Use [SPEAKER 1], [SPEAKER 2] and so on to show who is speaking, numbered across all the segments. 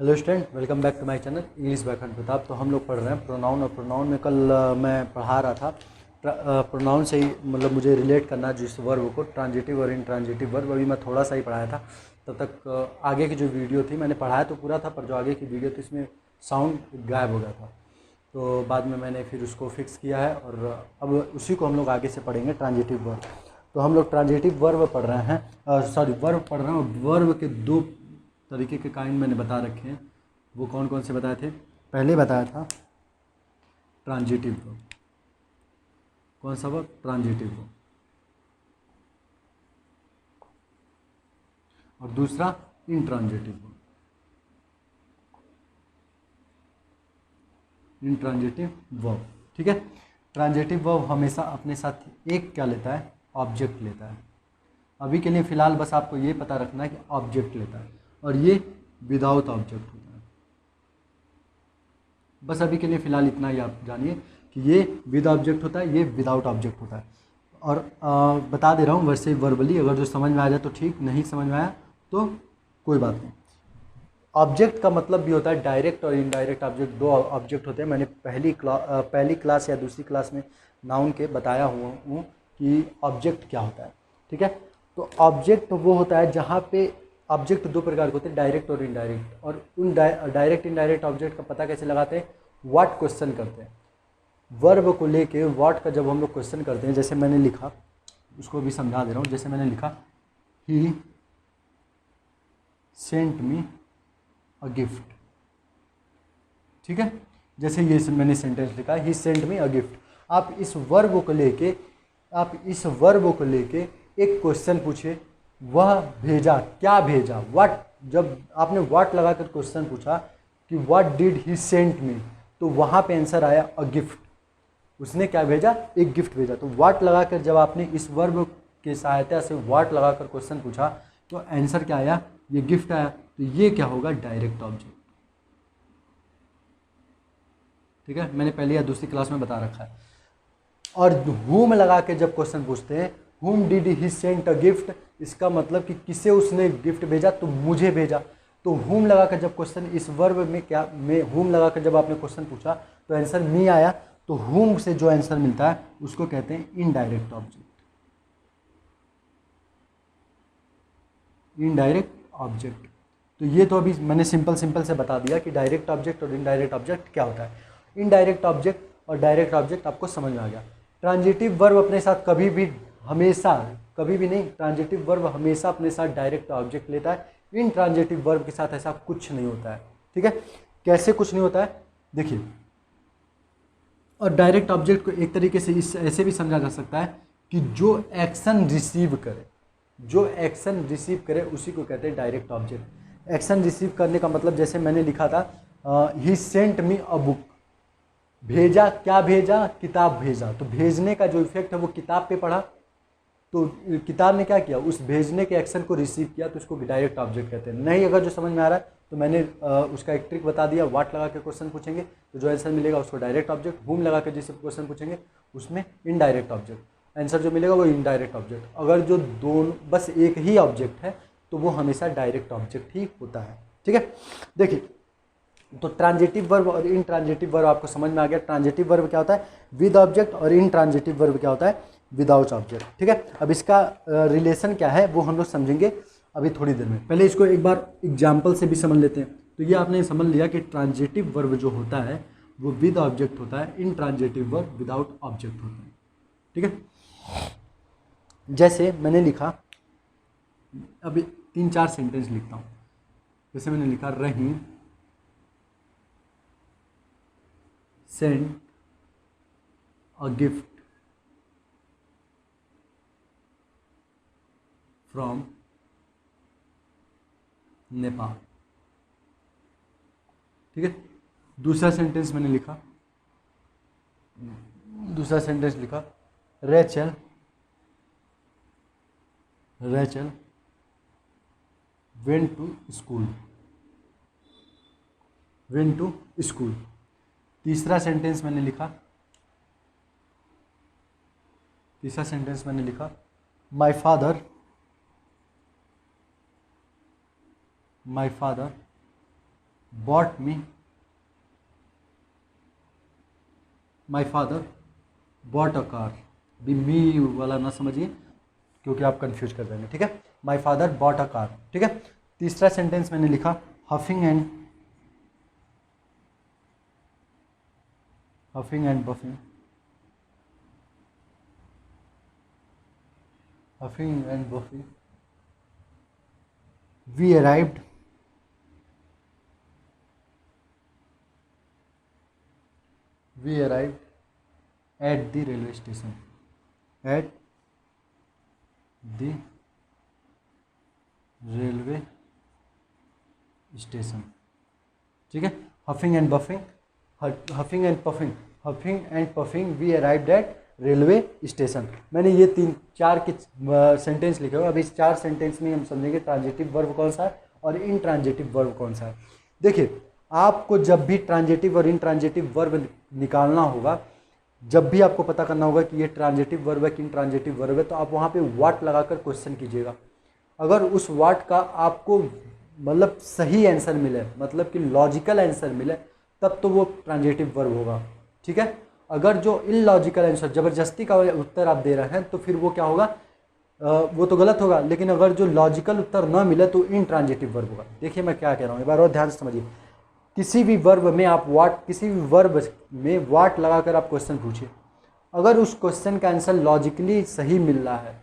[SPEAKER 1] Hello student, welcome back to my channel English by Khand Pratap. तो हम लोग पढ़ रहे हैं प्रोनाउन। और प्रोनाउन में कल मैं पढ़ा रहा था प्रोनाउन से ही मतलब मुझे रिलेट करना जिस वर्ब को, ट्रांजिटिव और इंट्रांजिटिव वर्ब। अभी मैं थोड़ा सा ही पढ़ाया था, तब तक आगे की जो वीडियो थी मैंने पढ़ाया तो पूरा था, पर जो आगे की वीडियो थी इसमें साउंड गायब हो गया था। तो बाद में मैंने फिर उसको फिक्स किया है और अब उसी को हम लोग आगे से पढ़ेंगे, ट्रांजिटिव वर्ब। तो हम लोग ट्रांजिटिव वर्ब पढ़ रहे हैं, वर्ब पढ़ रहे हैं। और वर्ब के दो तरीके के काइंड मैंने बता रखे हैं। वो कौन कौन से बताए थे? पहले बताया था ट्रांजिटिव वर्ब। कौन सा वर्ब? Transitive verb. और दूसरा इंट्रांजिटिव वर्ब। इंट्रांजिटिव वर्ब, ठीक है। ट्रांजिटिव वर्ब हमेशा अपने साथ एक क्या लेता है? ऑब्जेक्ट लेता है। अभी के लिए फ़िलहाल बस आपको ये पता रखना है कि ऑब्जेक्ट लेता है, और ये विदाउट ऑब्जेक्ट होता है। बस अभी के लिए फ़िलहाल इतना ही आप जानिए कि ये विद ऑब्जेक्ट होता है, ये विदाउट ऑब्जेक्ट होता है। और बता दे रहा हूँ वैसे वर्बली, अगर जो समझ में आ जाए तो ठीक, नहीं समझ में आया तो कोई बात नहीं। ऑब्जेक्ट का मतलब भी होता है डायरेक्ट और इनडायरेक्ट ऑब्जेक्ट। दो ऑब्जेक्ट होते हैं। मैंने पहली क्लास या दूसरी क्लास में नाउन के बताया हुआ हूँ कि ऑब्जेक्ट क्या होता है, ठीक है। तो ऑब्जेक्ट वो होता है जहाँ पे ऑब्जेक्ट दो प्रकार के होते हैं, डायरेक्ट और इनडायरेक्ट। और उन डायरेक्ट इनडायरेक्ट ऑब्जेक्ट का पता कैसे लगाते हैं? व्हाट क्वेश्चन करते हैं। वर्ब को लेके व्हाट का जब हम लोग क्वेश्चन करते हैं, जैसे मैंने लिखा, उसको भी समझा दे रहा हूँ। जैसे मैंने लिखा ही सेंट मी अ गिफ्ट, ठीक है। जैसे ये मैंने सेंटेंस लिखा, ही सेंट मी अ गिफ्ट। आप इस वर्ब को लेके एक क्वेश्चन पूछे, वह भेजा, क्या भेजा, व्हाट। जब आपने व्हाट लगाकर क्वेश्चन पूछा कि what did he sent me, तो वहाँ पे आंसर आया अ गिफ्ट। उसने क्या भेजा? एक गिफ्ट भेजा। तो व्हाट लगाकर जब आपने इस वर्ब की सहायता से व्हाट लगाकर क्वेश्चन पूछा तो आंसर क्या आया? ये गिफ्ट आया। तो ये क्या होगा? डायरेक्ट ऑब्जेक्ट, ठीक है। मैंने पहले या दूसरी क्लास में बता रखा है। और हुम लगा के जब क्वेश्चन पूछते हैं, हुम did he Saint a gift, इसका मतलब कि किसे उसने गिफ्ट भेजा? तो मुझे भेजा। तो हुम लगा कर जब क्वेश्चन इस वर्ब में क्या में हुम लगा कर जब आपने क्वेश्चन पूछा तो आंसर मी आया। तो हुम से जो आंसर मिलता है उसको कहते हैं इनडायरेक्ट ऑब्जेक्ट। Indirect object. तो ये तो अभी मैंने सिंपल से बता दिया कि डायरेक्ट ऑब्जेक्ट और इनडायरेक्ट ऑब्जेक्ट क्या होता है। इनडायरेक्ट ऑब्जेक्ट और डायरेक्ट ऑब्जेक्ट आपको समझ में आ गया। ट्रांजिटिव वर्ब अपने साथ कभी भी, हमेशा, कभी भी नहीं, ट्रांजिटिव वर्ब हमेशा अपने साथ डायरेक्ट ऑब्जेक्ट लेता है। इन ट्रांजिटिव वर्ब के साथ ऐसा कुछ नहीं होता है, ठीक है। कैसे कुछ नहीं होता है? देखिए, और डायरेक्ट ऑब्जेक्ट को एक तरीके से इस ऐसे भी समझा जा सकता है कि जो एक्शन रिसीव करे, जो एक्शन रिसीव करे उसी को कहते हैं डायरेक्ट ऑब्जेक्ट। एक्शन रिसीव करने का मतलब, जैसे मैंने लिखा था ही सेंट मी अ बुक, भेजा, क्या भेजा? किताब भेजा। तो भेजने का जो इफेक्ट है वो किताब पे पड़ा, तो किताब ने क्या किया? उस भेजने के एक्शन को रिसीव किया, तो उसको डायरेक्ट ऑब्जेक्ट कहते हैं। नहीं अगर जो समझ में आ रहा है तो मैंने उसका एक ट्रिक बता दिया। व्हाट लगा के क्वेश्चन पूछेंगे तो जो आंसर मिलेगा उसको डायरेक्ट ऑब्जेक्ट, हुम लगा के जिससे क्वेश्चन पूछेंगे उसमें इनडायरेक्ट ऑब्जेक्ट, आंसर जो मिलेगा वो इनडायरेक्ट ऑब्जेक्ट। अगर जो दोनों बस एक ही ऑब्जेक्ट है तो वो हमेशा डायरेक्ट ऑब्जेक्ट ही होता है, ठीक है। देखिए, तो ट्रांजिटिव वर्ब और इनट्रांजिटिव वर्ब आपको समझ में आ गया। ट्रांजिटिव वर्ब क्या होता है? With object. और इनट्रांजिटिव वर्ब क्या होता है? विदाउट ऑब्जेक्ट, ठीक है। अब इसका रिलेशन क्या है वो हम लोग समझेंगे अभी थोड़ी देर में। पहले इसको एक बार एग्जाम्पल से भी समझ लेते हैं। तो ये आपने समझ लिया कि ट्रांजिटिव वर्ब जो होता है वो विद ऑब्जेक्ट होता है, इनट्रांजिटिव वर्ब विदाउट ऑब्जेक्ट होता है, ठीक है। जैसे मैंने लिखा, अभी 3-4 सेंटेंस लिखता हूँ। जैसे मैंने लिखा, रहीम sent a gift from Nepal, ठीक है। दूसरा सेंटेंस मैंने लिखा, रेचल वेंट टू स्कूल। तीसरा सेंटेंस मैंने लिखा, my father bot me, my father bought a car. भी मी वाला ना समझिए क्योंकि आप कंफ्यूज कर देंगे, ठीक है। My father bought a car, ठीक है। तीसरा सेंटेंस मैंने लिखा huffing and buffing, huffing and buffing, we arrived at the railway station, at the railway station, ठीक है। Huffing and buffing, huffing and puffing we arrived at railway station. मैंने ये 3-4 के सेंटेंस लिखे हुए। अब इस 4 सेंटेंस में हम समझेंगे ट्रांजिटिव वर्ब कौन सा है और इनट्रांजिटिव वर्ब कौन सा है। देखिए, आपको जब भी ट्रांजिटिव और इनट्रांजिटिव वर्ब निकालना होगा, जब भी आपको पता करना होगा कि ये ट्रांजिटिव वर्ब है कि इनट्रांजिटिव वर्ब है, तो आप वहाँ पे व्हाट लगाकर क्वेश्चन कीजिएगा। अगर उस व्हाट का आपको मतलब सही आंसर मिले, मतलब कि लॉजिकल आंसर मिले, तब तो वो ट्रांजिटिव वर्ब होगा, ठीक है। अगर जो इलॉजिकल आंसर, ज़बरदस्ती का उत्तर आप दे रहे हैं, तो फिर वो क्या होगा, वो तो गलत होगा। लेकिन अगर जो लॉजिकल उत्तर न मिले तो इनट्रांजिटिव वर्ब होगा। देखिए मैं क्या कह रहा हूँ, एक बार और ध्यान से समझिए। किसी भी वर्ब में आप किसी भी वर्ब में व्हाट लगाकर आप क्वेश्चन पूछिए, अगर उस क्वेश्चन का आंसर लॉजिकली सही मिल रहा है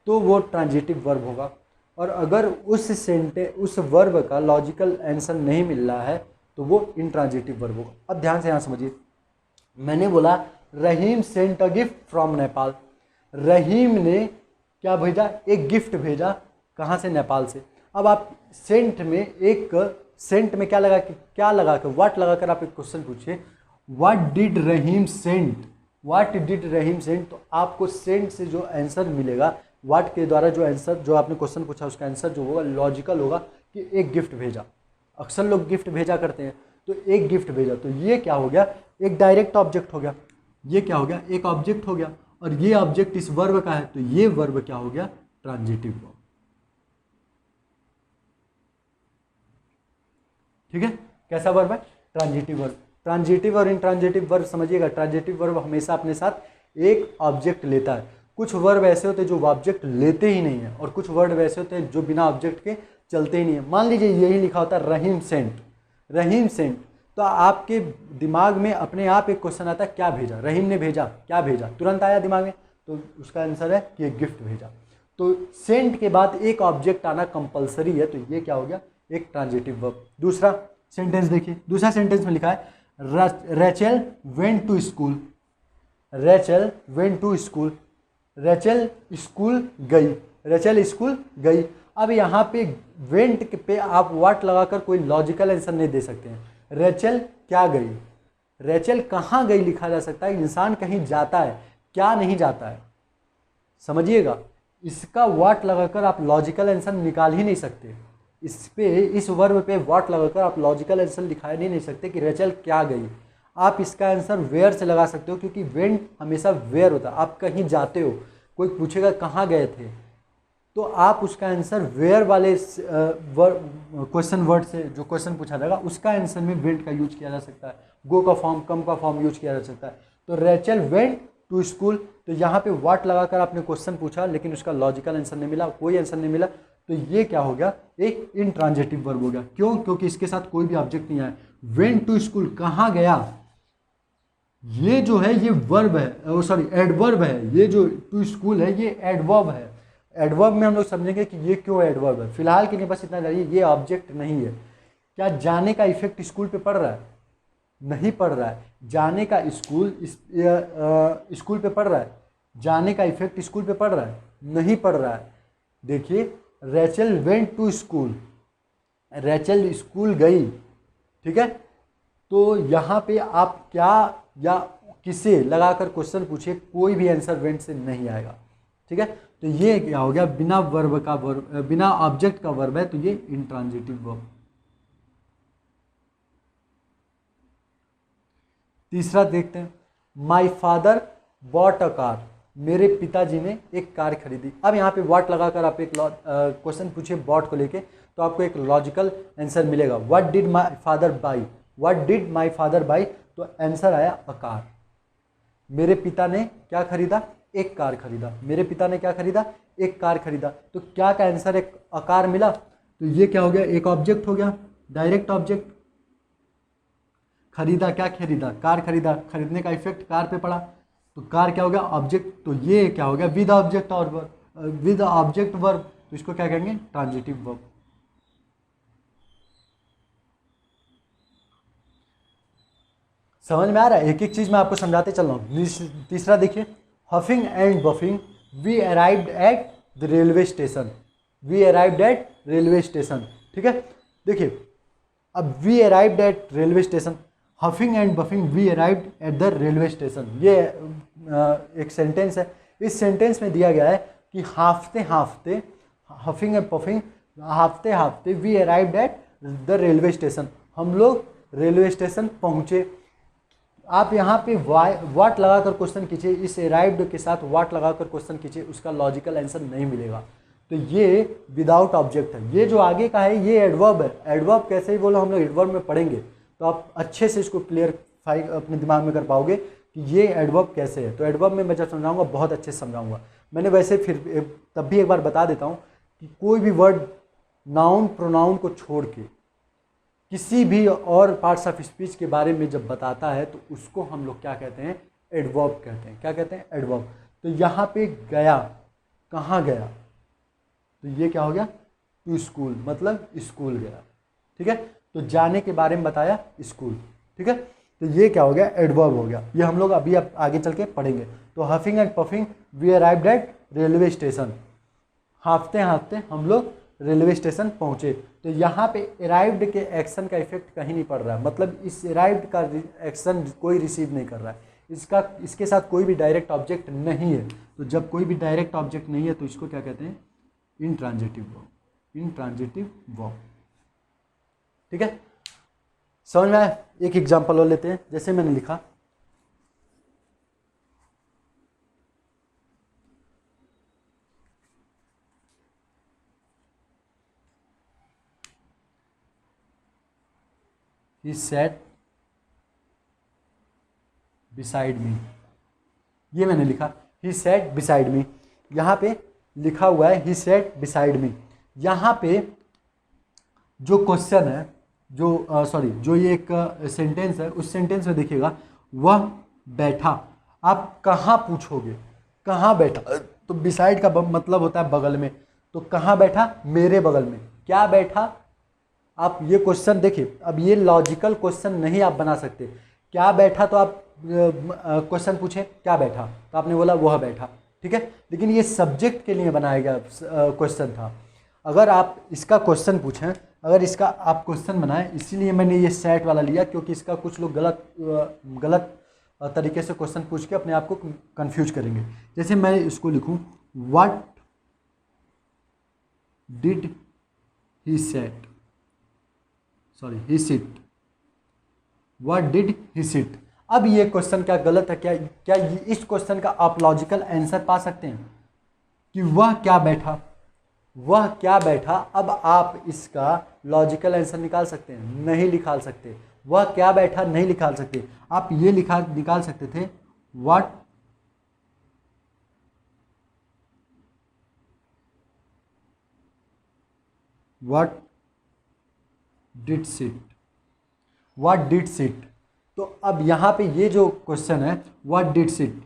[SPEAKER 1] तो वो ट्रांजिटिव वर्ब होगा, और अगर उस वर्ब का लॉजिकल आंसर नहीं मिल रहा है तो वो इनट्रांजिटिव वर्ब होगा। अब ध्यान से यहाँ समझिए, मैंने बोला Rahim sent a gift from Nepal. Rahim ने क्या भेजा, एक गिफ्ट भेजा, कहाँ से, नेपाल से। अब आप सेंट में क्या लगा के व्हाट लगाकर आप एक क्वेश्चन पूछिए, व्हाट डिड रहीम सेंट, तो आपको सेंट से जो आंसर मिलेगा, व्हाट के द्वारा जो आंसर, जो आपने क्वेश्चन पूछा उसका आंसर जो होगा लॉजिकल होगा कि एक गिफ्ट भेजा। अक्सर लोग गिफ्ट भेजा करते हैं, तो एक गिफ्ट भेजा, तो ये क्या हो गया, एक डायरेक्ट ऑब्जेक्ट हो गया। ये क्या हो गया, एक ऑब्जेक्ट हो गया, और ये ऑब्जेक्ट इस वर्ब का है, तो ये वर्ब क्या हो गया, ट्रांजिटिव वर्ब, ठीक है। कैसा वर्ब है, ट्रांजिटिव वर्ब। ट्रांजिटिव और इनट्रांजिटिव वर्ब समझिएगा, ट्रांजिटिव वर्ब हमेशा अपने साथ एक ऑब्जेक्ट लेता है। कुछ वर्ब ऐसे होते हैं जो ऑब्जेक्ट लेते ही नहीं है, और कुछ वर्ब ऐसे होते हैं जो बिना ऑब्जेक्ट के चलते ही नहीं है। मान लीजिए यही लिखा होता है रहीम सेंट, तो आपके दिमाग में अपने आप एक क्वेश्चन आता है, क्या भेजा, रहीम ने भेजा, क्या भेजा, तुरंत आया दिमाग में, तो उसका आंसर है कि एक गिफ्ट भेजा। तो सेंट के बाद एक ऑब्जेक्ट आना कंपलसरी है, तो ये क्या हो गया, एक ट्रांजिटिव वर्ब। दूसरा सेंटेंस देखिए, दूसरा सेंटेंस में लिखा है Rachel went to school. Rachel school गई। अब यहाँ पे वेंट पे आप व्हाट लगाकर कोई लॉजिकल आंसर नहीं दे सकते हैं। रेचल क्या गई, रेचल कहाँ गई लिखा जा सकता है। इंसान कहीं जाता है, क्या नहीं जाता है, समझिएगा। इसका व्हाट लगाकर आप लॉजिकल आंसर निकाल ही नहीं सकते। इस वर्ब पे व्हाट लगाकर आप लॉजिकल आंसर दिखा नहीं सकते कि रेचल क्या गई। आप इसका आंसर वेयर से लगा सकते हो, क्योंकि वेंट हमेशा वेयर होता है। आप कहीं जाते हो, कोई पूछेगा कहाँ गए थे, तो आप उसका आंसर वेयर वाले क्वेश्चन वर्ड से, जो क्वेश्चन पूछा जाएगा उसका आंसर में वेंट का यूज किया जा सकता है। गो का फॉर्म, कम का फॉर्म यूज किया जा सकता है। तो रेचल वेंट टू स्कूल, तो यहाँ पे व्हाट लगाकर आपने क्वेश्चन पूछा, लेकिन उसका लॉजिकल आंसर नहीं मिला, कोई आंसर नहीं मिला, तो ये क्या हो गया, एक इनट्रांजिटिव वर्ब हो गया। क्यों, क्योंकि इसके साथ कोई भी ऑब्जेक्ट नहीं आया। वेंट टू स्कूल, कहाँ गया, ये जो है ये वर्ब है, सॉरी एडवर्ब है। ये जो टू स्कूल है ये एडवर्ब है। एडवर्ब में हम लोग समझेंगे कि ये क्यों एडवर्ब है। फिलहाल के लिए बस इतना जानिए, ये ऑब्जेक्ट नहीं है। क्या जाने का इफेक्ट स्कूल पे पड़ रहा है, नहीं पड़ रहा है। जाने का स्कूल पे पड़ रहा है, जाने का इफेक्ट स्कूल पे पड़ रहा है, नहीं पड़ रहा है। देखिए Rachel went to school, Rachel school गई, ठीक है। तो यहाँ पे आप क्या या किसे लगाकर क्वेश्चन पूछिए, कोई भी आंसर वेंट से नहीं आएगा, ठीक है। तो ये क्या हो गया, बिना वर्ब का वर्ब, बिना ऑब्जेक्ट का वर्ब है, तो ये इंट्रांजिटिव वर्ब। तीसरा देखते हैं, माई फादर बॉट अ कार, मेरे पिताजी ने एक कार खरीदी। अब यहाँ पे व्हाट लगाकर आप एक क्वेश्चन पूछिए बॉट को लेके, तो आपको एक लॉजिकल आंसर मिलेगा। What did my father by, what did my father by, तो आंसर आया अ कार। मेरे पिता ने क्या खरीदा, एक कार खरीदा। मेरे पिता ने क्या खरीदा, एक कार खरीदा। तो क्या का आंसर एक अकार मिला। तो ये क्या हो गया, एक ऑब्जेक्ट हो गया, डायरेक्ट ऑब्जेक्ट। खरीदा, क्या खरीदा, कार खरीदा, खरीदने का इफेक्ट कार पे पड़ा, तो कार क्या हो गया, ऑब्जेक्ट। तो ये क्या हो गया, विद ऑब्जेक्ट और विद ऑब्जेक्ट वर्ब, तो इसको क्या कहेंगे, ट्रांजिटिव वर्ब। समझ में आ रहा है, एक एक चीज मैं आपको समझाते चल रहा हूँ। तीसरा देखिए, huffing and buffing, we arrived at the railway station, we arrived at railway station. ठीक है, देखिए अब we arrived at railway station, huffing and buffing we arrived at the railway station, ये एक सेंटेंस है। इस सेंटेंस में दिया गया है कि हाफते हाफते, हफिंग एंड पफिंग, हाफते हाफते we arrived at the railway station, हम लोग रेलवे स्टेशन पहुँचे। आप यहाँ पे वाट लगाकर क्वेश्चन कीजिए, इस अराइव्ड के साथ वाट लगाकर क्वेश्चन कीजिए, उसका लॉजिकल आंसर नहीं मिलेगा। तो ये विदाउट ऑब्जेक्ट है। ये जो आगे का है ये एडवर्ब है। एडवर्ब कैसे ही बोलो, हम लोग एडवर्ब में पढ़ेंगे तो आप अच्छे से इसको क्लियरफाई अपने दिमाग में कर पाओगे कि ये एडवर्ब कैसे है। तो एडवर्ब में मैं जब समझाऊंगा बहुत अच्छे से समझाऊंगा। मैंने वैसे फिर तब भी एक बार बता देता हूँ कि कोई भी वर्ड नाउन प्रोनाउन को छोड़ के किसी भी और पार्ट्स ऑफ स्पीच के बारे में जब बताता है तो उसको हम लोग क्या कहते हैं, एडवर्ब कहते हैं। क्या कहते हैं, एडवर्ब। तो यहाँ पे गया, कहाँ गया, तो ये क्या हो गया, टू स्कूल, मतलब स्कूल गया। ठीक है, तो जाने के बारे में बताया, स्कूल। ठीक है, तो ये क्या हो गया, एडवर्ब हो गया। ये हम लोग अभी अब आगे चल के पढ़ेंगे। तो huffing and puffing we arrived at railway station, हाफते हाफते हम लोग रेलवे स्टेशन पहुंचे। तो यहाँ पे अराइव्ड के एक्शन का इफेक्ट कहीं नहीं पड़ रहा है, मतलब इस अराइव्ड का एक्शन कोई रिसीव नहीं कर रहा है, इसके साथ कोई भी डायरेक्ट ऑब्जेक्ट नहीं है। तो जब कोई भी डायरेक्ट ऑब्जेक्ट नहीं है तो इसको क्या कहते हैं, इंट्रांजिटिव वर्ब, इंट्रांजिटिव वर्ब। ठीक है, समझ में आया। एक एग्जांपल और लेते हैं, जैसे मैंने लिखा he sat beside me, ये मैंने लिखा he sat beside me। यहाँ पे लिखा हुआ है he sat beside me। यहाँ पे जो क्वेश्चन है, जो सॉरी जो ये एक सेंटेंस है, उस सेंटेंस में देखिएगा वह बैठा। आप कहाँ पूछोगे, कहाँ बैठा, तो बिसाइड का मतलब होता है बगल में। तो कहाँ बैठा, मेरे बगल में। क्या बैठा, आप ये क्वेश्चन देखिए, अब ये लॉजिकल क्वेश्चन नहीं आप बना सकते। क्या बैठा, तो आप क्वेश्चन पूछे क्या बैठा, तो आपने बोला वह बैठा। ठीक है, लेकिन ये सब्जेक्ट के लिए बनाया गया क्वेश्चन था। अगर आप इसका क्वेश्चन पूछें, अगर इसका आप क्वेश्चन बनाएं, इसीलिए मैंने ये सेट वाला लिया, क्योंकि इसका कुछ लोग गलत तरीके से क्वेश्चन पूछ के अपने आप को कंफ्यूज करेंगे। जैसे मैं इसको लिखूं, what did he set, sorry he sit, what did he sit. अब ये क्वेश्चन क्या गलत है, क्या इस क्वेश्चन का आप लॉजिकल आंसर पा सकते हैं कि वह क्या बैठा, वह क्या बैठा। अब आप इसका लॉजिकल आंसर निकाल सकते हैं, नहीं निकाल सकते। वह क्या बैठा नहीं निकाल सकते। आप ये निकाल सकते थे, what did sit, what did sit. तो अब यहाँ पे ये जो क्वेश्चन है व्हाट डिड सिट,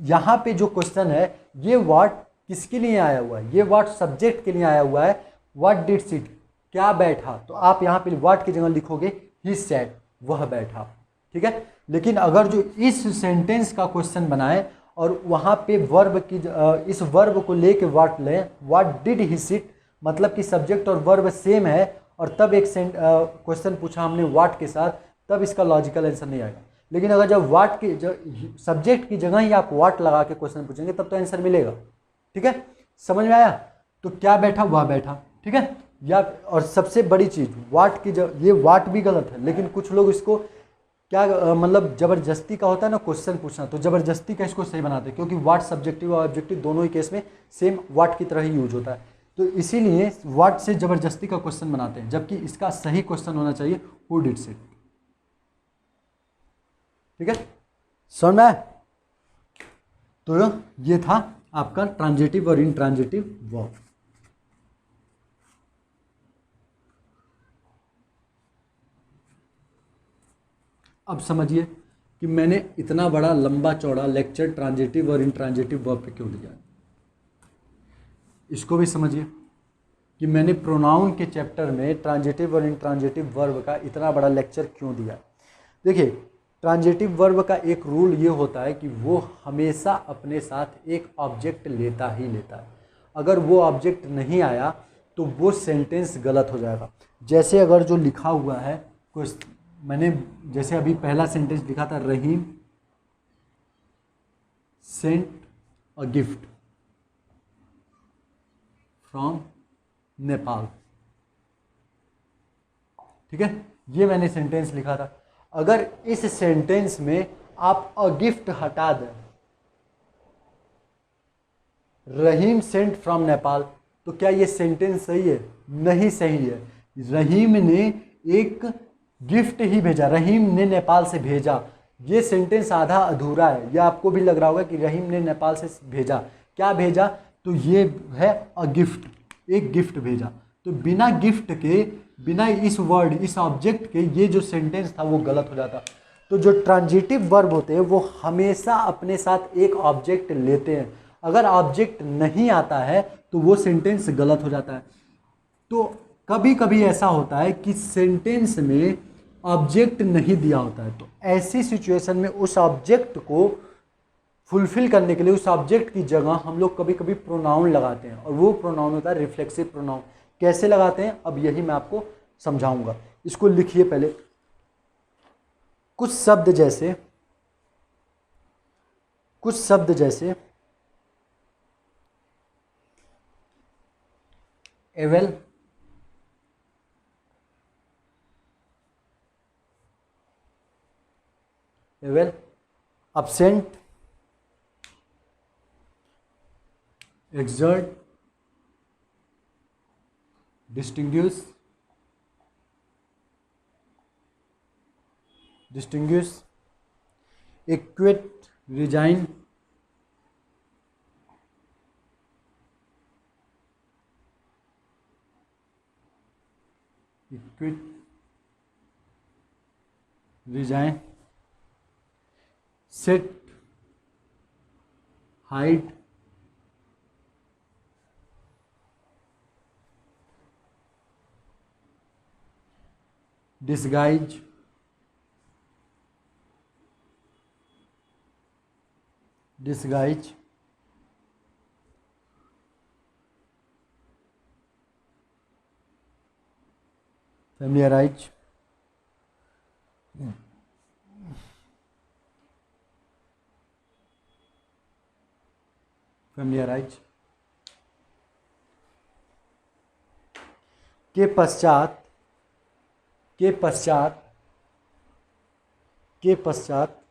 [SPEAKER 1] यहाँ पे जो क्वेश्चन है ये व्हाट किसके लिए आया हुआ है, ये व्हाट सब्जेक्ट के लिए आया हुआ है। व्हाट डिड सिट, क्या बैठा, तो आप यहाँ पे व्हाट की जगह लिखोगे ही सैट, वह बैठा। ठीक है, लेकिन अगर जो इस सेंटेंस का क्वेश्चन बनाए और वहाँ पे वर्ब की इस वर्ब को लेके व्हाट लें, व्हाट डिड ही सिट, मतलब कि सब्जेक्ट और वर्ब सेम है, और तब एक क्वेश्चन पूछा हमने व्हाट के साथ, तब इसका लॉजिकल आंसर नहीं आएगा। लेकिन अगर जब व्हाट की सब्जेक्ट की जगह ही आप व्हाट लगा के क्वेश्चन पूछेंगे तब तो आंसर मिलेगा। ठीक है, समझ में आया। तो क्या बैठा, वह बैठा। ठीक है, या और सबसे बड़ी चीज़ व्हाट की ये व्हाट भी गलत है, लेकिन कुछ लोग इसको क्या मतलब ज़बरदस्ती का होता है ना क्वेश्चन पूछना, तो ज़बरदस्ती का इसको सही बनाते हैं, क्योंकि व्हाट सब्जेक्टिव और ऑब्जेक्टिव दोनों ही केस में सेम व्हाट की तरह ही यूज होता है। तो इसीलिए व्हाट से ज़बरदस्ती का क्वेश्चन बनाते हैं, जबकि इसका सही क्वेश्चन होना चाहिए हु डिड इट। ठीक है, समझ में आया? तो ये था आपका ट्रांजिटिव और इंट्रांजिटिव वर्ब। अब समझिए कि मैंने इतना बड़ा लंबा चौड़ा लेक्चर ट्रांजिटिव और इंट्रांजिटिव वर्ब पे क्यों दिया है। इसको भी समझिए कि मैंने प्रोनाउन के चैप्टर में ट्रांजिटिव और इंट्रांजिटिव वर्ब का इतना बड़ा लेक्चर क्यों दिया। देखिए, ट्रांजिटिव वर्ब का एक रूल ये होता है कि वो हमेशा अपने साथ एक ऑब्जेक्ट लेता ही लेता है। अगर वो ऑब्जेक्ट नहीं आया तो वो सेंटेंस गलत हो जाएगा। जैसे अगर जो लिखा हुआ है कुछ, मैंने जैसे अभी पहला सेंटेंस लिखा था, Rahim sent a gift from Nepal. ठीक है, ये मैंने सेंटेंस लिखा था। अगर इस सेंटेंस में आप अ गिफ्ट हटा दें, रहीम सेंट फ्रॉम नेपाल, तो क्या ये सेंटेंस सही है? नहीं सही है। रहीम ने एक गिफ्ट ही भेजा, रहीम ने नेपाल से भेजा, ये सेंटेंस आधा अधूरा है। ये आपको भी लग रहा होगा कि रहीम ने नेपाल से भेजा, क्या भेजा? तो ये है अ गिफ्ट, एक गिफ्ट भेजा। तो बिना गिफ्ट के, बिना इस वर्ड, इस ऑब्जेक्ट के, ये जो सेंटेंस था वो गलत हो जाता। तो जो ट्रांजिटिव वर्ब होते हैं वो हमेशा अपने साथ एक ऑब्जेक्ट लेते हैं। अगर ऑब्जेक्ट नहीं आता है तो वो सेंटेंस गलत हो जाता है। तो कभी कभी ऐसा होता है कि सेंटेंस में ऑब्जेक्ट नहीं दिया होता है, तो ऐसी सिचुएशन में उस ऑब्जेक्ट को फुलफिल करने के लिए उस ऑब्जेक्ट की जगह हम लोग कभी कभी प्रोनाउन लगाते हैं, और वो प्रोनाउन होता है रिफ्लेक्सिव प्रोनाउन। कैसे लगाते हैं अब यही मैं आपको समझाऊंगा। इसको लिखिए पहले। कुछ शब्द जैसे avail, absent, exert, distinguish, acquit, resign, set, hide, disguise, familiarize, के पश्चात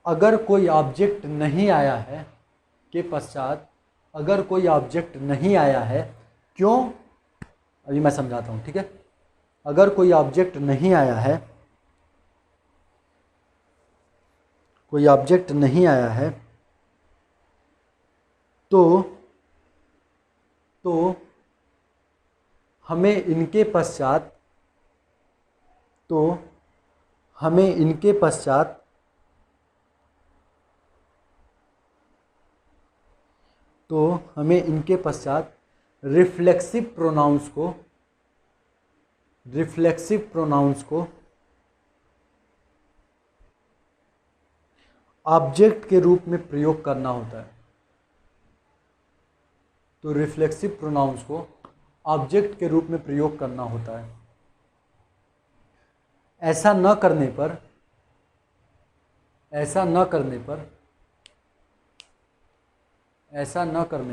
[SPEAKER 1] अगर कोई ऑब्जेक्ट नहीं आया है, के पश्चात अगर कोई ऑब्जेक्ट नहीं आया है, क्यों? अभी मैं समझाता हूँ, ठीक है। अगर कोई ऑब्जेक्ट नहीं आया है, तो हमें इनके पश्चात रिफ्लेक्सिव प्रोनाउंस को ऑब्जेक्ट के रूप में प्रयोग करना होता है। तो रिफ्लेक्सिव प्रोनाउंस को ऑब्जेक्ट के रूप में प्रयोग करना होता है। ऐसा न करने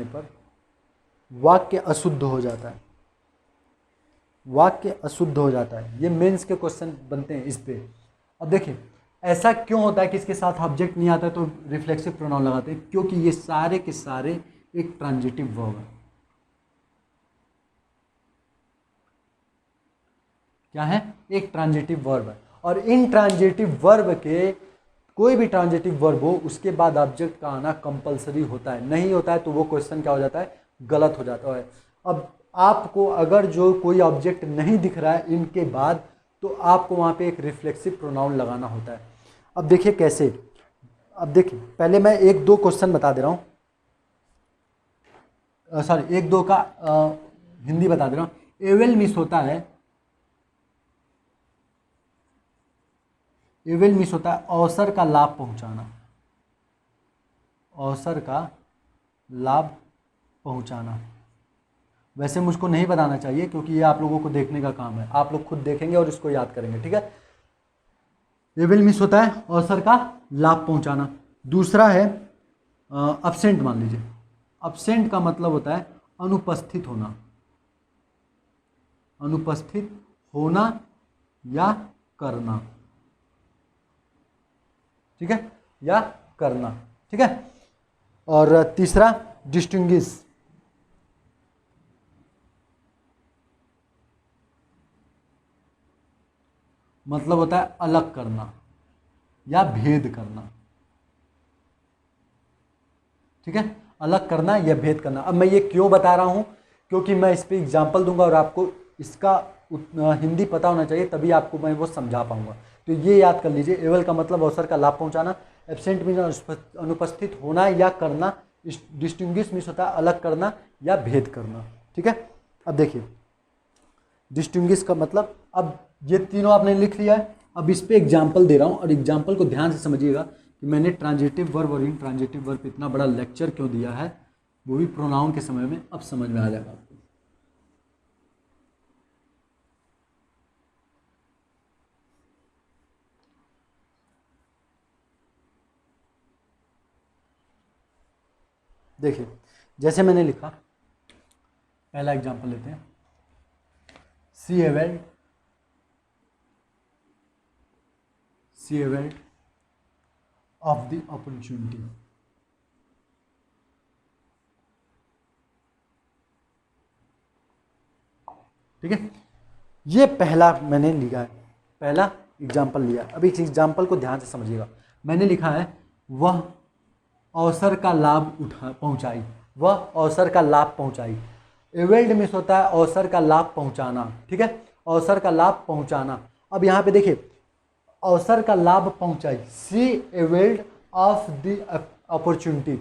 [SPEAKER 1] पर वाक्य अशुद्ध हो जाता है। ये मेंस के क्वेश्चन बनते हैं इस पे। अब देखिए ऐसा क्यों होता है कि इसके साथ ऑब्जेक्ट नहीं आता है तो रिफ्लेक्सिव प्रोनाउन लगाते हैं, क्योंकि ये सारे के सारे एक ट्रांजिटिव वर्ब है। क्या है? एक ट्रांजिटिव वर्ब है। और इन ट्रांजिटिव वर्ब के कोई भी ट्रांजिटिव वर्ब हो उसके बाद ऑब्जेक्ट का आना कंपलसरी होता है, नहीं होता है तो वो क्वेश्चन क्या हो जाता है? गलत हो जाता है। अब आपको अगर जो कोई ऑब्जेक्ट नहीं दिख रहा है इनके बाद, तो आपको वहाँ पे एक रिफ्लेक्सिव प्रोनाउन लगाना होता है। अब देखिए कैसे। अब देखिए पहले मैं एक दो क्वेश्चन बता दे रहा हूँ, सॉरी एक दो का हिंदी बता दे रहा हूँ। एवेल मिस होता है, एवेल मिस होता है अवसर का लाभ पहुंचाना, अवसर का लाभ पहुंचाना। वैसे मुझको नहीं बताना चाहिए क्योंकि ये आप लोगों को देखने का काम है, आप लोग खुद देखेंगे और इसको याद करेंगे, ठीक है। एवेल मिस होता है अवसर का लाभ पहुंचाना। दूसरा है अब्सेंट। मान लीजिए अब्सेंट का मतलब होता है अनुपस्थित होना, अनुपस्थित होना या करना, ठीक है, या करना, ठीक है। और तीसरा डिस्टिंग्विश, मतलब होता है अलग करना या भेद करना, ठीक है, अलग करना या भेद करना। अब मैं ये क्यों बता रहा हूं? क्योंकि मैं इस पे एग्जाम्पल दूंगा और आपको इसका हिंदी पता होना चाहिए, तभी आपको मैं वो समझा पाऊंगा। तो ये याद कर लीजिए, एवल का मतलब अवसर का लाभ पहुंचाना, एब्सेंट मीन्स अनुपस्थित होना या करना, डिस्टिंग्विश मीन्स होता है अलग करना या भेद करना, ठीक है। अब देखिए डिस्टिंग्विश का मतलब, अब ये तीनों आपने लिख लिया है। अब इस पे एग्जाम्पल दे रहा हूँ और एग्जाम्पल को ध्यान से समझिएगा कि मैंने ट्रांजिटिव वर्ब और इंट्रांजिटिव वर्ब इतना बड़ा लेक्चर क्यों दिया है, वो भी प्रोनाउन के समय में, अब समझ में आ जाएगा आपको। देखिए जैसे मैंने लिखा, पहला एग्जाम्पल लेते हैं, सी अवेल्ड ऑफ द अपॉर्चुनिटी। ठीक है, ये पहला मैंने लिखा है, पहला एग्जाम्पल लिया। अब इस एग्जाम्पल को ध्यान से समझिएगा। मैंने लिखा है वह अवसर का लाभ पहुंचाई, वह अवसर का लाभ पहुंचाई। एवेल्ड मिस होता है अवसर का लाभ पहुंचाना, ठीक है, अवसर का लाभ पहुंचाना। अब यहाँ पे देखिए अवसर का लाभ पहुंचाई, सी एवेल्ड ऑफ द अपॉर्चुनिटी,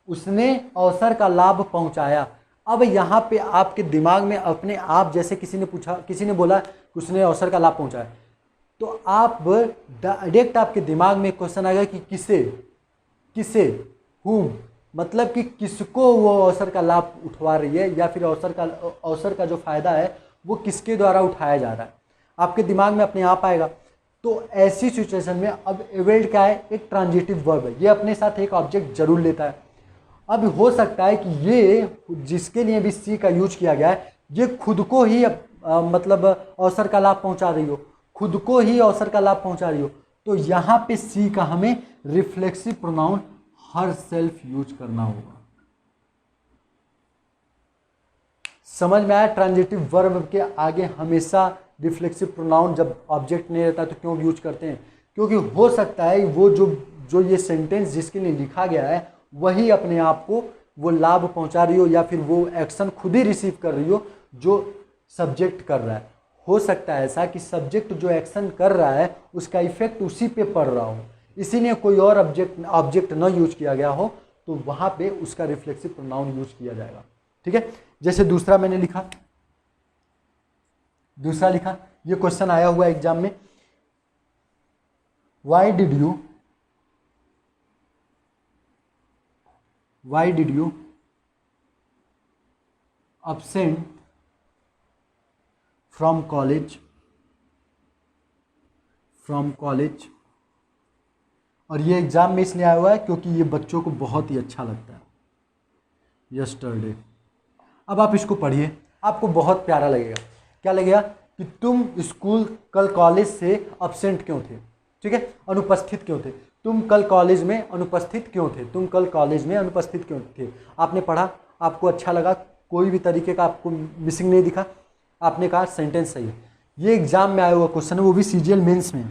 [SPEAKER 1] उसने अवसर का लाभ पहुंचाया। अब यहाँ पे आपके दिमाग में अपने आप, जैसे किसी ने पूछा, किसी ने बोला कि उसने अवसर का लाभ पहुंचाया, तो आप डायरेक्ट आपके दिमाग में क्वेश्चन आएगा कि किसे, किसे, हुम, मतलब कि किसको वो अवसर का लाभ उठवा रही है, या फिर अवसर का जो फायदा है वो किसके द्वारा उठाया जा रहा है, आपके दिमाग में अपने आप आएगा। तो ऐसी सिचुएशन में अब एवेल्ड क्या है? एक ट्रांजिटिव वर्ब है, ये अपने साथ एक ऑब्जेक्ट जरूर लेता है। अब हो सकता है कि ये जिसके लिए भी सी का यूज किया गया है, ये खुद को ही मतलब अवसर का लाभ पहुंचा रही हो, खुद को ही अवसर का लाभ पहुंचा रही हो। तो यहाँ पे सी का हमें reflexive pronoun her self use करना होगा। समझ में आया? ट्रांजिटिव वर्ब के आगे हमेशा रिफ्लेक्सिव प्रोनाउन जब ऑब्जेक्ट नहीं रहता तो क्यों यूज करते हैं? क्योंकि हो सकता है वो जो ये सेंटेंस जिसके लिए लिखा गया है वही अपने आप को वो लाभ पहुंचा रही हो, या फिर वो एक्शन खुद ही रिसीव कर रही हो जो सब्जेक्ट कर रहा है। हो सकता है ऐसा कि सब्जेक्ट जो एक्शन कर रहा है उसका इफेक्ट उसी पे पड़ रहा हो, इसीलिए कोई और ऑब्जेक्ट न यूज किया गया हो, तो वहां पे उसका रिफ्लेक्सिव प्रोनाउन यूज किया जाएगा। ठीक है, जैसे दूसरा मैंने लिखा, दूसरा लिखा, ये क्वेश्चन आया हुआ एग्जाम में, why did you absent from college. और ये एग्जाम में इसलिए आया हुआ है क्योंकि ये बच्चों को बहुत ही अच्छा लगता है, यस्टरडे। अब आप इसको पढ़िए, आपको बहुत प्यारा लगेगा। क्या लगेगा? कि तुम स्कूल कल कॉलेज से अब्सेंट क्यों थे, ठीक है, अनुपस्थित क्यों थे। तुम कल कॉलेज में अनुपस्थित क्यों थे, तुम कल कॉलेज में अनुपस्थित क्यों थे। आपने पढ़ा, आपको अच्छा लगा, कोई भी तरीके का आपको मिसिंग नहीं दिखा, आपने कहा सेंटेंस सही है। ये एग्जाम में आया हुआ क्वेश्चन है, वो भी सीजीएल मेंस में,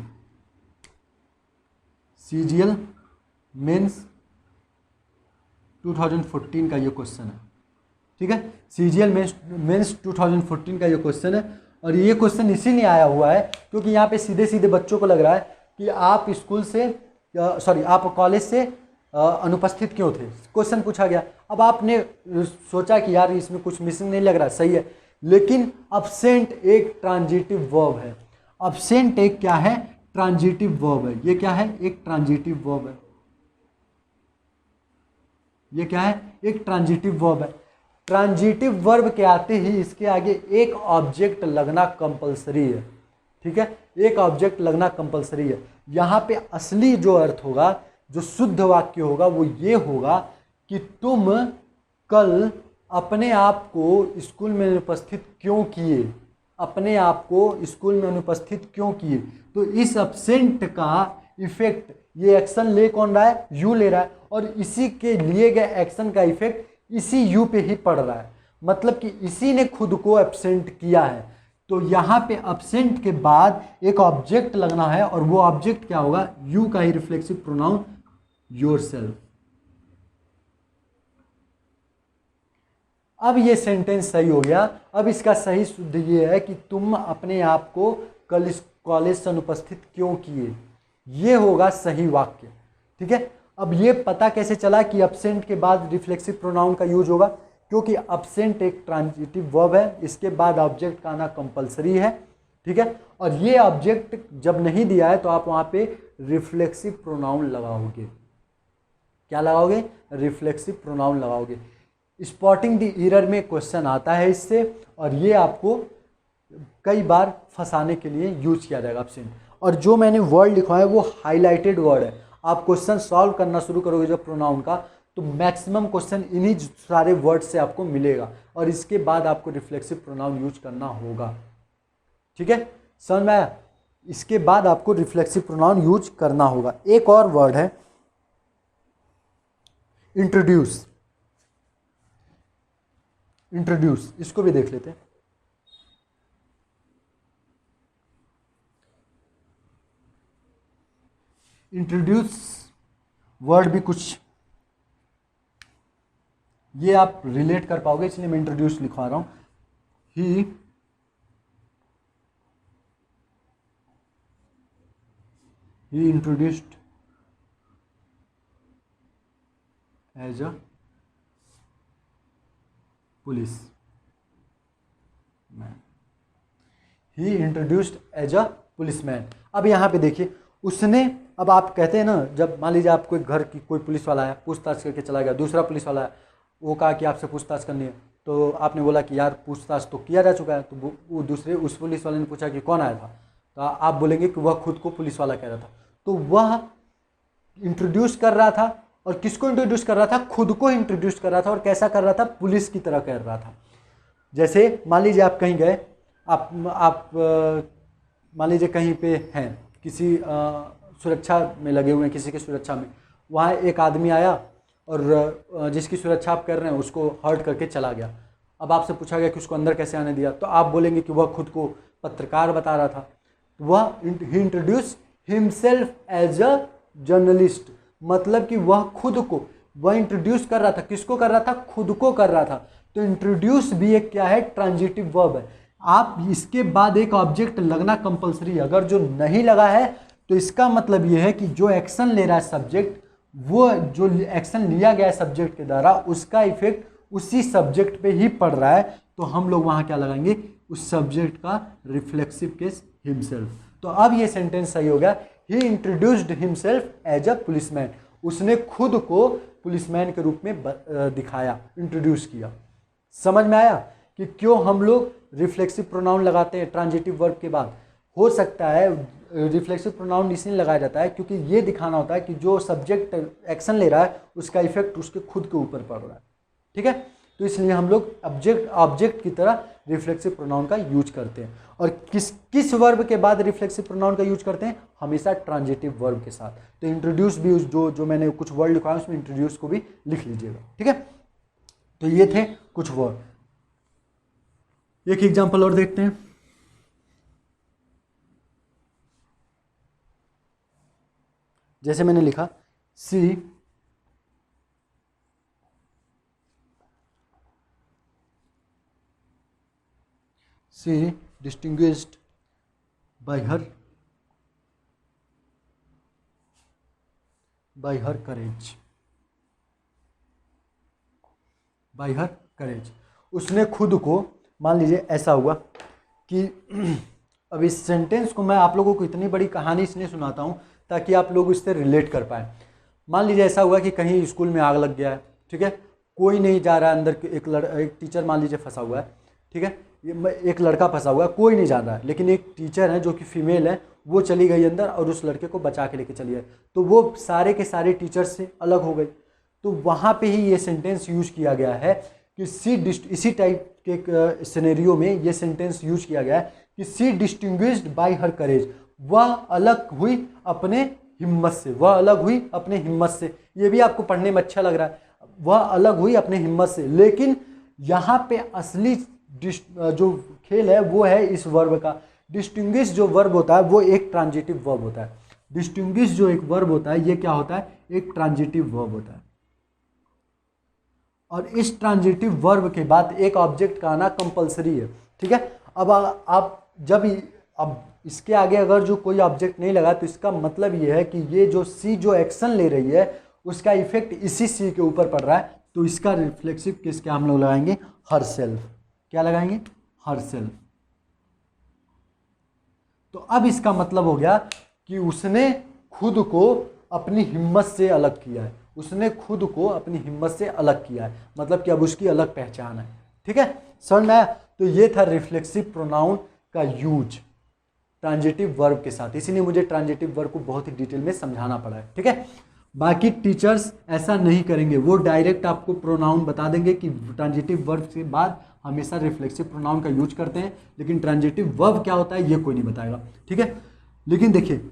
[SPEAKER 1] सीजीएल मेंस 2014 का ये क्वेश्चन है, ठीक है। सीजीएल मेंस 2014 का ये क्वेश्चन है, और ये क्वेश्चन इसीलिए आया हुआ है क्योंकि यहाँ पे सीधे सीधे बच्चों को लग रहा है कि आप स्कूल से आप कॉलेज से अनुपस्थित क्यों थे, क्वेश्चन पूछा गया। अब आपने सोचा कि यार इसमें कुछ मिसिंग नहीं लग रहा, सही है, लेकिन अब्सेंट एक ट्रांजिटिव वर्ब है। अब्सेंट एक क्या है, ट्रांजिटिव वर्ब है। ये क्या है, एक ट्रांजिटिव वर्ब है। ये क्या है, एक ट्रांजिटिव वर्ब है। ट्रांजिटिव वर्ब के आते ही इसके आगे एक ऑब्जेक्ट लगना कंपलसरी है, ठीक है, एक ऑब्जेक्ट लगना कंपलसरी है। यहाँ पे असली जो अर्थ होगा, जो शुद्ध वाक्य होगा, वो ये होगा कि तुम कल अपने आप को स्कूल में अनुपस्थित क्यों किए, अपने आप को स्कूल में अनुपस्थित क्यों किए। तो इस अब्सेंट का इफेक्ट, ये एक्शन ले कौन रहा है, यू ले रहा है, और इसी के लिए गए एक्शन का इफेक्ट इसी यू पे ही पड़ रहा है, मतलब कि इसी ने खुद को एब्सेंट किया है। तो यहाँ पे एब्सेंट के बाद एक ऑब्जेक्ट लगना है, और वो ऑब्जेक्ट क्या होगा, यू का ही रिफ्लेक्सिव प्रोनाउन योरसेल्फ। अब ये सेंटेंस सही हो गया। अब इसका सही शुद्ध ये है कि तुम अपने आप को कल इस कॉलेज से अनुपस्थित क्यों किए, ये होगा सही वाक्य, ठीक है। अब ये पता कैसे चला कि एब्सेंट के बाद रिफ्लेक्सिव प्रोनाउन का यूज होगा, क्योंकि एब्सेंट एक ट्रांजिटिव वर्ब है, इसके बाद ऑब्जेक्ट का आना कंपलसरी है, ठीक है। और ये ऑब्जेक्ट जब नहीं दिया है तो आप वहाँ पे रिफ्लेक्सिव प्रोनाउन लगाओगे। क्या लगाओगे, रिफ्लेक्सिव प्रोनाउन लगाओगे। स्पॉटिंग द एरर में क्वेश्चन आता है इससे, और ये आपको कई बार फंसाने के लिए यूज किया जाएगा एब्सेंट। और जो मैंने वर्ड लिखा है वो हाईलाइटेड वर्ड है। आप क्वेश्चन सॉल्व करना शुरू करोगे जब प्रोनाउन का, तो मैक्सिमम क्वेश्चन इन्हीं सारे वर्ड से आपको मिलेगा, और इसके बाद आपको रिफ्लेक्सिव प्रोनाउन यूज करना होगा, ठीक है, समझ में आया। इसके बाद आपको रिफ्लेक्सिव प्रोनाउन यूज करना होगा। एक और वर्ड है इंट्रोड्यूस। इंट्रोड्यूस, इसको भी देख लेते हैं। इंट्रोड्यूस वर्ड भी कुछ ये आप रिलेट कर पाओगे, इसलिए मैं इंट्रोड्यूस लिखवा रहा हूं। He introduced as a police man. He introduced as a police man. अब यहाँ पे देखिए, उसने, अब आप कहते हैं ना, जब मान लीजिए आपको एक घर की कोई पुलिस वाला है, पूछताछ करके चला गया, दूसरा पुलिस वाला है, वो कहा कि आपसे पूछताछ करनी है, तो आपने बोला कि यार पूछताछ तो किया जा चुका है। तो वो दूसरे उस पुलिस वाले ने पूछा कि कौन आया था, तो आप बोलेंगे कि वह खुद को पुलिस वाला कह रहा था। तो वह इंट्रोड्यूस कर रहा था, और किसको इंट्रोड्यूस कर रहा था, खुद को इंट्रोड्यूस कर रहा था, और कैसा कर रहा था, पुलिस की तरह कर रहा था। जैसे मान लीजिए आप कहीं गए, आप मान लीजिए कहीं पे हैं, किसी सुरक्षा में लगे हुए हैं, किसी की सुरक्षा में, वहाँ एक आदमी आया और जिसकी सुरक्षा आप कर रहे हैं उसको हर्ट करके चला गया। अब आपसे पूछा गया कि उसको अंदर कैसे आने दिया, तो आप बोलेंगे कि वह खुद को पत्रकार बता रहा था। वह he introduce himself as a journalist, मतलब कि वह खुद को, वह इंट्रोड्यूस कर रहा था, किसको कर रहा था, खुद को कर रहा था। तो इंट्रोड्यूस भी एक क्या है, ट्रांजिटिव वर्ब है। आप इसके बाद एक ऑब्जेक्ट लगना कंपलसरी है, अगर जो नहीं लगा है तो इसका मतलब यह है कि जो एक्शन ले रहा है सब्जेक्ट, वो जो एक्शन लिया गया है सब्जेक्ट के द्वारा, उसका इफेक्ट उसी सब्जेक्ट पे ही पड़ रहा है। तो हम लोग वहाँ क्या लगाएंगे, उस सब्जेक्ट का रिफ्लेक्सिव केस हिमसेल्फ। तो अब ये सेंटेंस सही हो गया, he introduced himself as a policeman. उसने खुद को पुलिसमैन के रूप में दिखाया, इंट्रोड्यूस किया। समझ में आया कि क्यों हम लोग रिफ्लेक्सिव प्रोनाउन लगाते हैं ट्रांजिटिव वर्ब के बाद। हो सकता है रिफ्लेक्सिव प्रोनाउन इसलिए लगाया जाता है क्योंकि ये दिखाना होता है कि जो सब्जेक्ट एक्शन ले रहा है उसका इफेक्ट उसके खुद के ऊपर पड़ रहा है, ठीक है। तो तो इसलिए हम लोग ऑब्जेक्ट की तरह रिफ्लेक्सिव प्रोनाउन का यूज करते हैं। और किस वर्ब के बाद रिफ्लेक्सिव प्रोनाउन का यूज करते हैं? हमेशा ट्रांजिटिव वर्ब के साथ। तो इंट्रोड्यूस भी जो मैंने कुछ वर्ड लिखा है उसमें इंट्रोड्यूस को भी लिख लीजिएगा, ठीक है। तो ये थे कुछ वर्ड। एक एग्जांपल और देखते हैं। जैसे मैंने लिखा सी डिस्टिंग्विश्ड बाय हर करेज। उसने खुद को, मान लीजिए ऐसा हुआ कि अब इस सेंटेंस को मैं आप लोगों को इतनी बड़ी कहानी इसलिए सुनाता हूँ ताकि आप लोग इससे रिलेट कर पाए। मान लीजिए ऐसा हुआ कि कहीं स्कूल में आग लग गया है, ठीक है, कोई नहीं जा रहा है अंदर, एक टीचर मान लीजिए फंसा हुआ है, ठीक है, एक लड़का फंसा हुआ है, कोई नहीं जान रहा है, लेकिन एक टीचर है जो कि फीमेल है, वो चली गई अंदर और उस लड़के को बचा के लेके चली गई। तो वो सारे के सारे टीचर से अलग हो गई। तो वहाँ पे ही ये सेंटेंस यूज किया गया है कि इसी टाइप के सिनेरियो में ये सेंटेंस यूज किया गया है कि सी डिस्टिंग्विश्ड बाय हर करेज, वह अलग हुई अपने हिम्मत से, वह अलग हुई अपने हिम्मत से। ये भी आपको पढ़ने में अच्छा लग रहा है, वह अलग हुई अपने हिम्मत से। लेकिन यहाँ पे असली जो खेल है वो है इस वर्ब का। डिस्टिंग्विश जो वर्ब होता है वो एक ट्रांजिटिव वर्ब होता है। डिस्टिंग्विश जो एक वर्ब होता है ये क्या होता है? एक ट्रांजिटिव वर्ब होता है। और इस ट्रांजिटिव वर्ब के बाद एक ऑब्जेक्ट का आना कंपलसरी है, ठीक है। अब आप जब अब इसके आगे अगर जो कोई ऑब्जेक्ट नहीं लगा तो इसका मतलब ये है कि ये जो सी जो एक्शन ले रही है उसका इफेक्ट इसी सी के ऊपर पड़ रहा है। तो इसका रिफ्लेक्सिव केस क्या हम लोग लगाएंगे? Her self. क्या लगाएंगे? Her self. तो अब इसका मतलब हो गया कि उसने खुद को अपनी हिम्मत से अलग किया है, उसने खुद को अपनी हिम्मत से अलग किया है, मतलब कि अब उसकी अलग पहचान है, ठीक है। समझ में आया? तो ये था रिफ्लेक्सिव प्रोनाउन का यूज ट्रांजिटिव वर्ब के साथ, इसीलिए मुझे ट्रांजिटिव वर्ब को बहुत ही डिटेल में समझाना पड़ा है, ठीक है। बाकी टीचर्स ऐसा नहीं करेंगे, वो डायरेक्ट आपको प्रोनाउन बता देंगे कि ट्रांजिटिव वर्ब के बाद हमेशा रिफ्लेक्सिव प्रोनाउन का यूज करते हैं, लेकिन ट्रांजिटिव वर्ब क्या होता है ये कोई नहीं बताएगा, ठीक है। लेकिन देखिए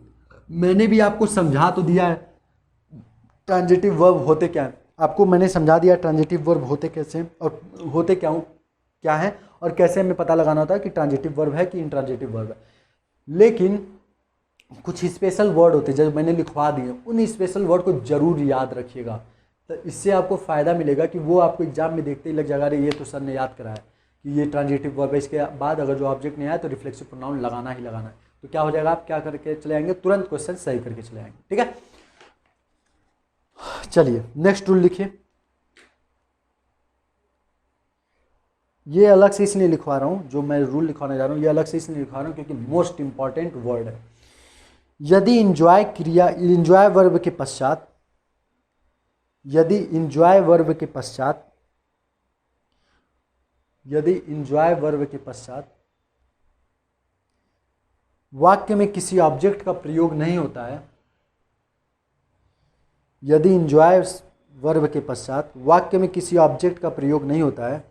[SPEAKER 1] मैंने भी आपको समझा तो दिया है ट्रांजिटिव वर्ब होते क्या है, आपको मैंने समझा दिया ट्रांजिटिव वर्ब होते कैसे हैं और होते क्या है और कैसे हमें पता लगाना होता है कि ट्रांजिटिव वर्ब है कि इंट्रांजिटिव वर्ब है। लेकिन कुछ स्पेशल वर्ड होते हैं जब मैंने लिखवा दिए, उन स्पेशल वर्ड को जरूर याद रखिएगा। तो इससे आपको फ़ायदा मिलेगा कि वो आपको एग्जाम में देखते ही लग जाएगा, अरे ये तो सर ने याद कराया कि ये ट्रांजिटिव वर्ब है, इसके बाद अगर जो ऑब्जेक्ट नहीं आया तो रिफ्लेक्सिव प्रोनाउन लगाना ही लगाना है। तो क्या हो जाएगा, आप क्या करके चले आएंगे, तुरंत क्वेश्चन सही करके चले आएंगे, ठीक है। चलिए नेक्स्ट रूल लिखिए। ये अलग से इसलिए लिखवा रहा हूँ, जो मैं रूल लिखवाने जा रहा हूँ ये अलग से इसलिए लिखवा रहा हूँ क्योंकि मोस्ट इंपॉर्टेंट वर्ड है। यदि इंजॉय वर्ब के पश्चात, यदि इंजॉय वर्ब के पश्चात वाक्य में किसी ऑब्जेक्ट का प्रयोग नहीं होता है, यदि इंजॉय वर्ब के पश्चात वाक्य में किसी ऑब्जेक्ट का प्रयोग नहीं होता है,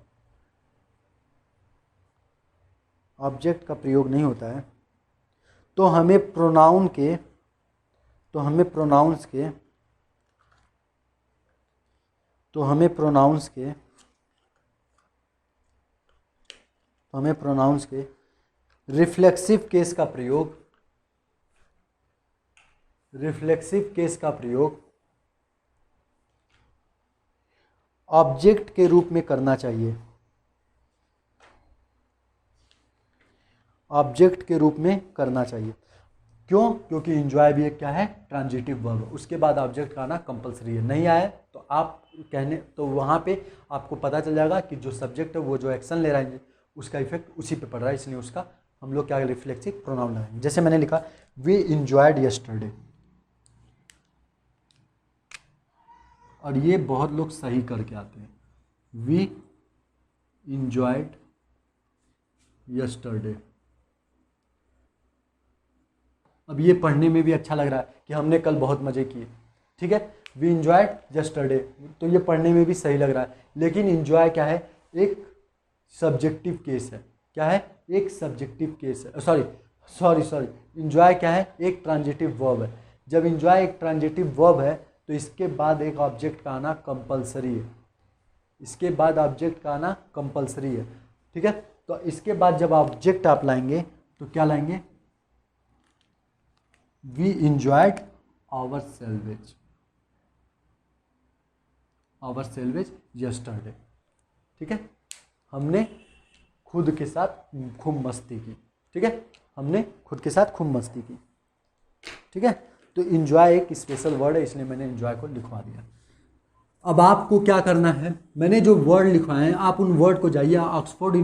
[SPEAKER 1] ऑब्जेक्ट का प्रयोग नहीं होता है, तो हमें प्रोनाउंस के रिफ्लेक्सिव केस का प्रयोग ऑब्जेक्ट के रूप में करना चाहिए, ऑब्जेक्ट के रूप में करना चाहिए। क्यों? क्योंकि इंजॉय भी एक क्या है, ट्रांजिटिव वर्ब, उसके बाद ऑब्जेक्ट का आना कंपलसरी है। नहीं आए तो आप कहने तो वहाँ पे आपको पता चल जाएगा कि जो सब्जेक्ट है वो जो एक्शन ले रहा है उसका इफेक्ट उसी पे पड़ रहा है, इसलिए उसका हम लोग क्या रिफ्लेक्सिव प्रोनाउन लगाएंगे। जैसे मैंने लिखा वी इंजॉयड यस्टरडे, और ये बहुत लोग सही करके आते हैं, वी इंजॉयड यस्टरडे। अब ये पढ़ने में भी अच्छा लग रहा है कि हमने कल बहुत मज़े किए, ठीक है। वी इंजॉयड यस्टरडे, तो ये पढ़ने में भी सही लग रहा है, लेकिन इंजॉय क्या है, एक सब्जेक्टिव केस है। क्या है, एक सब्जेक्टिव केस है। सॉरी इंजॉय क्या है, एक ट्रांजिटिव वर्ब है। जब इंजॉय एक ट्रांजिटिव वर्ब है तो इसके बाद एक ऑब्जेक्ट का आना कंपलसरी है, इसके बाद ऑब्जेक्ट का आना कंपलसरी है, ठीक है। तो इसके बाद जब ऑब्जेक्ट आप लाएंगे तो क्या लाएंगे, we enjoyed ourselves yesterday, ठीक है। हमने खुद के साथ खूब मस्ती की, ठीक है, हमने खुद के साथ खूब मस्ती की, ठीक है। तो इंजॉय एक स्पेशल वर्ड है, इसलिए मैंने इंजॉय को लिखवा दिया। अब आपको क्या करना है, मैंने जो वर्ड लिखवाए हैं आप उन वर्ड को जाइए, ऑक्सफोर्ड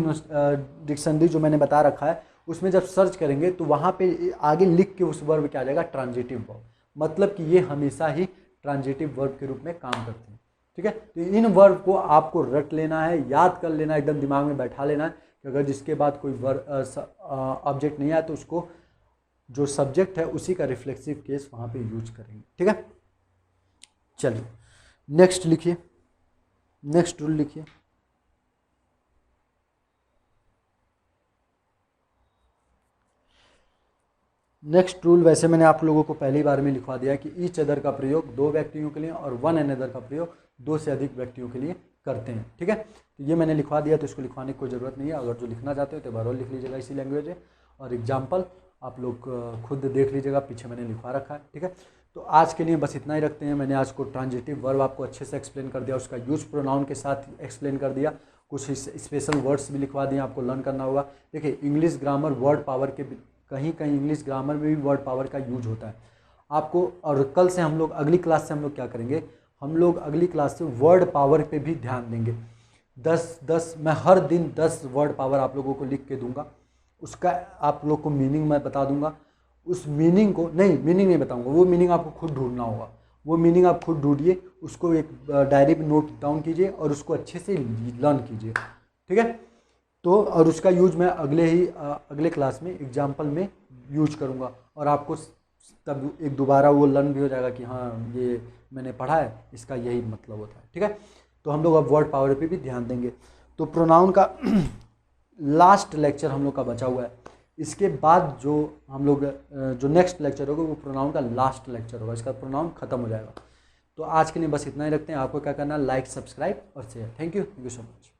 [SPEAKER 1] डिक्शनरी जो मैंने बता रखा है उसमें जब सर्च करेंगे तो वहाँ पे आगे लिख के उस वर्ब क्या आ जाएगा, ट्रांजिटिव वर्ब, मतलब कि ये हमेशा ही ट्रांजिटिव वर्ब के रूप में काम करते हैं, ठीक है। तो इन वर्ब को आपको रट लेना है, याद कर लेना है, एकदम दिमाग में बैठा लेना है कि अगर जिसके बाद कोई ऑब्जेक्ट नहीं आया तो उसको जो सब्जेक्ट है उसी का रिफ्लेक्सिव केस वहाँ पे यूज करेंगे, ठीक है। चलिए नेक्स्ट लिखिए, नेक्स्ट रूल लिखिए। नेक्स्ट रूल वैसे मैंने आप लोगों को पहली बार में लिखवा दिया कि ईच अदर का प्रयोग दो व्यक्तियों के लिए और वन अनदर का प्रयोग दो से अधिक व्यक्तियों के लिए करते हैं, ठीक है। तो ये मैंने लिखवा दिया, तो इसको लिखवाने की कोई ज़रूरत नहीं है। अगर जो लिखना चाहते हो तो बरोल लिख लीजिएगा इसी लैंग्वेज में, और एग्जाम्पल आप लोग खुद देख लीजिएगा, पीछे मैंने लिखवा रखा है, ठीक है। तो आज के लिए बस इतना ही रखते हैं। मैंने आज को ट्रांजिटिव वर्ब आपको अच्छे से एक्सप्लेन कर दिया, उसका यूज प्रोनाउन के साथ एक्सप्लेन कर दिया, कुछ स्पेशल वर्ड्स भी लिखवा दिए, आपको लर्न करना होगा। देखिए इंग्लिश ग्रामर वर्ड पावर के कहीं कहीं इंग्लिश ग्रामर में भी वर्ड पावर का यूज होता है आपको। और कल से हम लोग अगली क्लास से हम लोग क्या करेंगे, हम लोग अगली क्लास से वर्ड पावर पे भी ध्यान देंगे। 10 मैं हर दिन 10 वर्ड पावर आप लोगों को लिख के दूंगा, उसका आप लोग को मीनिंग मैं बता दूंगा। उस मीनिंग को मीनिंग नहीं बताऊंगा, वो मीनिंग आपको खुद ढूंढना होगा। वो मीनिंग आप खुद ढूंढिए, उसको एक डायरी में नोट डाउन कीजिए और उसको अच्छे से लर्न कीजिए, ठीक है। तो और उसका यूज मैं अगले क्लास में एग्जाम्पल में यूज करूँगा, और आपको तब एक दोबारा वो लर्न भी हो जाएगा कि हाँ ये मैंने पढ़ा है, इसका यही मतलब होता है, ठीक है। तो हम लोग अब वर्ड पावर पे भी ध्यान देंगे। तो प्रोनाउन का लास्ट लेक्चर हम लोग का बचा हुआ है, इसके बाद जो हम लोग जो नेक्स्ट लेक्चर होगा वो प्रोनाउन का लास्ट लेक्चर होगा, इसका प्रोनाउन खत्म हो जाएगा। तो आज के लिए बस इतना ही रखते हैं। आपको क्या करना है, लाइक सब्सक्राइब और share. Thank you so much.